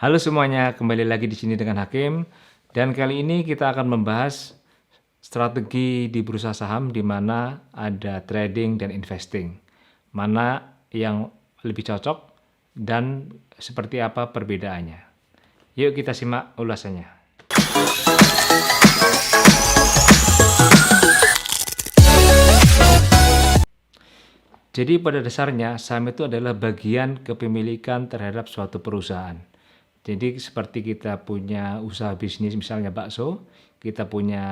Halo semuanya, kembali lagi di sini dengan Hakim. Dan kali ini kita akan membahas strategi di bursa saham di mana ada trading dan investing. Mana yang lebih cocok dan seperti apa perbedaannya. Yuk kita simak ulasannya. Jadi pada dasarnya saham itu adalah bagian kepemilikan terhadap suatu perusahaan. Jadi seperti kita punya usaha bisnis misalnya bakso, kita punya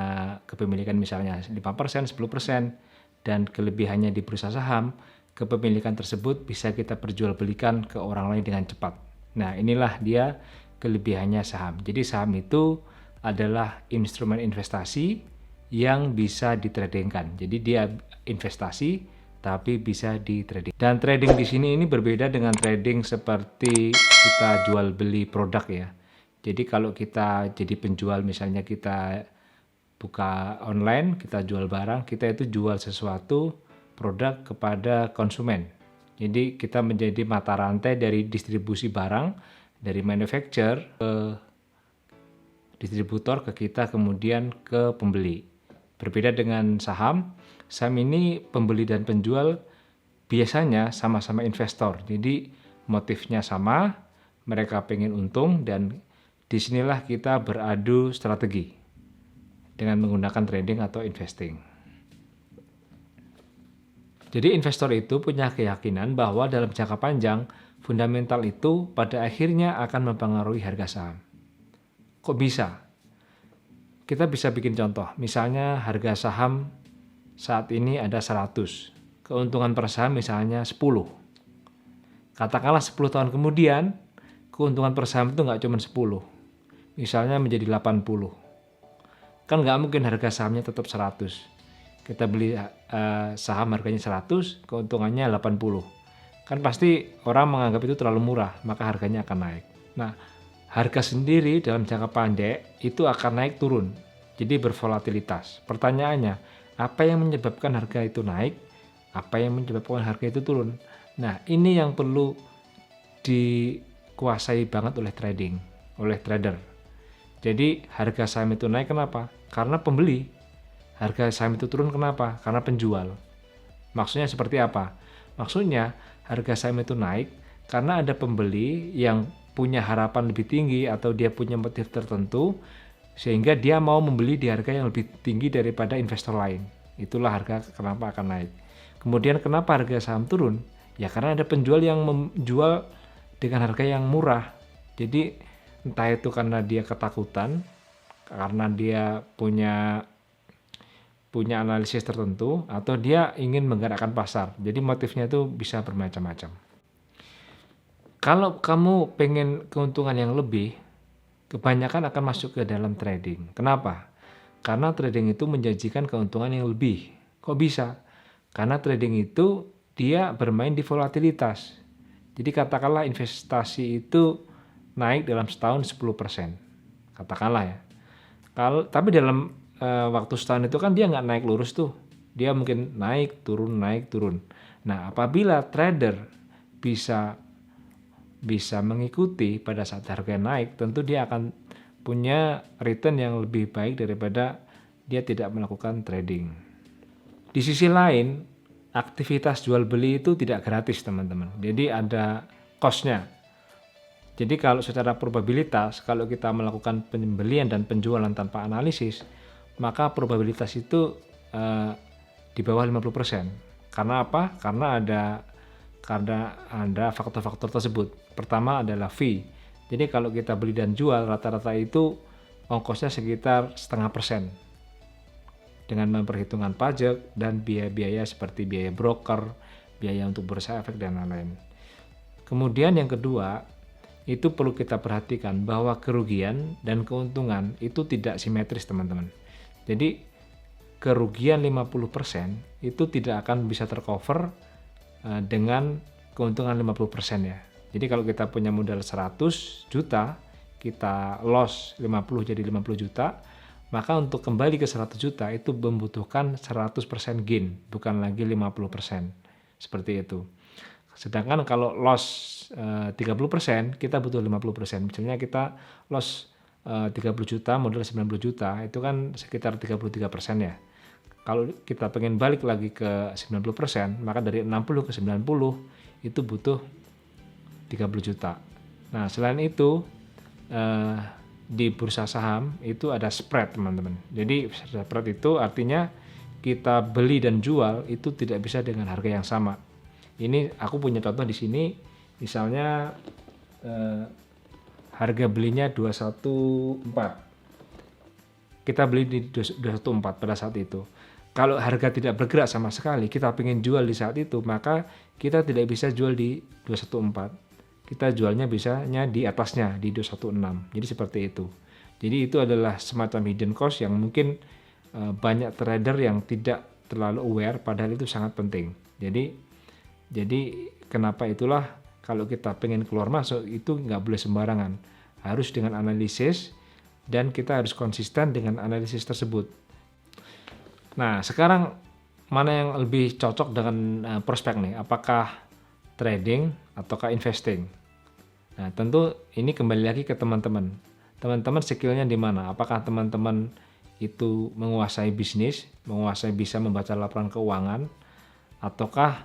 kepemilikan misalnya 5%, 10%, dan kelebihannya di bursa saham, kepemilikan tersebut bisa kita perjualbelikan ke orang lain dengan cepat. Nah inilah dia kelebihannya saham. Jadi saham itu adalah instrumen investasi yang bisa ditradingkan. Jadi dia investasi tapi bisa di trading. Dan trading di sini ini berbeda dengan trading seperti kita jual beli produk ya. Jadi kalau kita jadi penjual misalnya kita buka online, kita jual barang, kita itu jual sesuatu produk kepada konsumen. Jadi kita menjadi mata rantai dari distribusi barang dari manufacturer ke distributor ke kita kemudian ke pembeli. Berbeda dengan saham, saham ini pembeli dan penjual biasanya sama-sama investor. Jadi motifnya sama, mereka pengen untung dan disinilah kita beradu strategi dengan menggunakan trading atau investing. Jadi investor itu punya keyakinan bahwa dalam jangka panjang, fundamental itu pada akhirnya akan mempengaruhi harga saham. Kok bisa? Kita bisa bikin contoh, misalnya harga saham saat ini ada 100, keuntungan per saham misalnya 10. Katakanlah 10 tahun kemudian, keuntungan per saham itu nggak cuma 10, misalnya menjadi 80. Kan nggak mungkin harga sahamnya tetap 100. Kita beli saham harganya 100, keuntungannya 80. Kan pasti orang menganggap itu terlalu murah, maka harganya akan naik. Nah, harga sendiri dalam jangka pendek itu akan naik turun, jadi bervolatilitas. Pertanyaannya, apa yang menyebabkan harga itu naik? Apa yang menyebabkan harga itu turun? Nah, ini yang perlu dikuasai banget oleh trading, oleh trader. Jadi harga saham itu naik kenapa? Karena pembeli. Harga saham itu turun kenapa? Karena penjual. Maksudnya seperti apa? Maksudnya harga saham itu naik karena ada pembeli yang punya harapan lebih tinggi atau dia punya motif tertentu sehingga dia mau membeli di harga yang lebih tinggi daripada investor lain. Itulah harga kenapa akan naik. Kemudian kenapa harga saham turun? Ya karena ada penjual yang menjual dengan harga yang murah. Jadi entah itu karena dia ketakutan, karena dia punya analisis tertentu, atau dia ingin menggerakkan pasar. Jadi motifnya itu bisa bermacam-macam. Kalau kamu pengen keuntungan yang lebih, kebanyakan akan masuk ke dalam trading. Kenapa? Karena trading itu menjanjikan keuntungan yang lebih. Kok bisa? Karena trading itu dia bermain di volatilitas. Jadi katakanlah investasi itu naik dalam setahun 10%. Katakanlah ya. Tapi dalam waktu setahun itu kan dia nggak naik lurus tuh. Dia mungkin naik, turun, naik, turun. Nah, apabila trader bisa mengikuti pada saat harga naik, tentu dia akan punya return yang lebih baik daripada dia tidak melakukan trading. Di sisi lain, aktivitas jual beli itu tidak gratis teman-teman. Jadi ada cost-nya. Jadi kalau secara probabilitas, kalau kita melakukan pembelian dan penjualan tanpa analisis, maka probabilitas itu di bawah 50%. Karena apa? Karena ada faktor-faktor tersebut. Pertama adalah fee. Jadi kalau kita beli dan jual rata-rata itu ongkosnya sekitar 0,5%. Dengan memperhitungkan pajak dan biaya-biaya seperti biaya broker, biaya untuk bursa efek dan lain-lain. Kemudian yang kedua, itu perlu kita perhatikan bahwa kerugian dan keuntungan itu tidak simetris teman-teman. Jadi kerugian 50% itu tidak akan bisa tercover dengan keuntungan 50% ya. Jadi kalau kita punya modal 100 juta, kita loss 50 jadi 50 juta, maka untuk kembali ke 100 juta itu membutuhkan 100% gain, bukan lagi 50%. Seperti itu. Sedangkan kalau loss 30%, kita butuh 50%. Misalnya kita loss 30 juta, modal 90 juta, itu kan sekitar 33% ya. Kalau kita pengen balik lagi ke 90%, maka dari 60 ke 90 itu butuh 30 juta. Nah, selain itu di bursa saham itu ada spread, teman-teman. Jadi spread itu artinya kita beli dan jual itu tidak bisa dengan harga yang sama. Ini aku punya contoh di sini, misalnya harga belinya 214. Kita beli di 214 pada saat itu. Kalau harga tidak bergerak sama sekali, kita pengen jual di saat itu, maka kita tidak bisa jual di 214. Kita jualnya bisanya di atasnya, di 216. Jadi seperti itu. Jadi itu adalah semacam hidden cost yang mungkin banyak trader yang tidak terlalu aware, padahal itu sangat penting. Jadi kenapa itulah kalau kita pengen keluar masuk itu nggak boleh sembarangan. Harus dengan analisis dan kita harus konsisten dengan analisis tersebut. Nah, sekarang mana yang lebih cocok dengan prospek nih? Apakah trading ataukah investing? Nah, tentu ini kembali lagi ke teman-teman. Teman-teman skillnya di mana? Apakah teman-teman itu menguasai bisnis, bisa membaca laporan keuangan, ataukah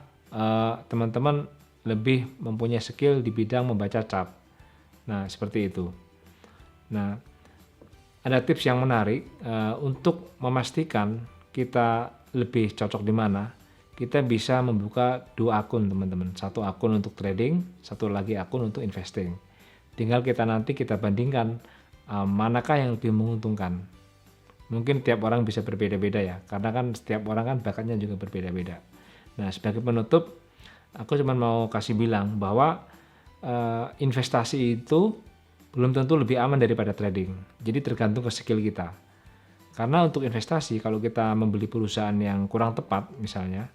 teman-teman lebih mempunyai skill di bidang membaca chart? Nah, seperti itu. Nah, ada tips yang menarik untuk memastikan kita lebih cocok di mana. Kita bisa membuka 2 akun, teman-teman. 1 akun untuk trading, 1 lagi akun untuk investing. Tinggal nanti kita bandingkan manakah yang lebih menguntungkan. Mungkin tiap orang bisa berbeda-beda ya, karena kan setiap orang kan bakatnya juga berbeda-beda. Nah, sebagai penutup, aku cuma mau kasih bilang bahwa investasi itu belum tentu lebih aman daripada trading. Jadi tergantung ke skill kita. Karena untuk investasi, kalau kita membeli perusahaan yang kurang tepat misalnya,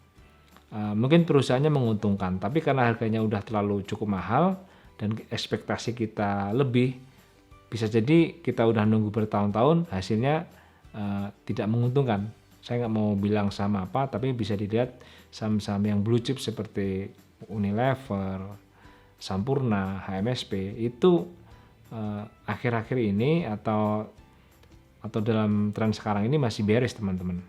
mungkin perusahaannya menguntungkan, tapi karena harganya udah terlalu cukup mahal dan ekspektasi kita lebih, bisa jadi kita udah nunggu bertahun-tahun, hasilnya tidak menguntungkan. Saya nggak mau bilang sama apa, tapi bisa dilihat saham-saham yang blue chip seperti Unilever, Sampurna, HMSP itu akhir-akhir ini atau dalam tren sekarang ini masih bearish, teman-teman.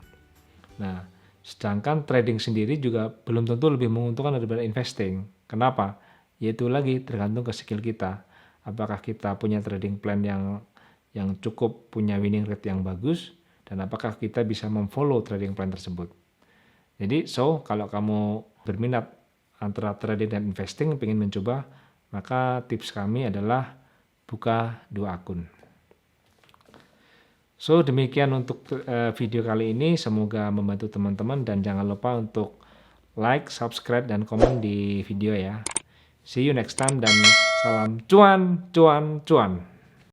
Nah, sedangkan trading sendiri juga belum tentu lebih menguntungkan daripada investing. Kenapa? Yaitu lagi tergantung ke skill kita. Apakah kita punya trading plan yang cukup punya winning rate yang bagus, dan apakah kita bisa memfollow trading plan tersebut. Jadi, kalau kamu berminat antara trading dan investing, ingin mencoba, maka tips kami adalah buka 2 akun. Demikian untuk video kali ini, semoga membantu teman-teman, dan jangan lupa untuk like, subscribe, dan komen di video ya. See you next time, dan salam cuan, cuan, cuan.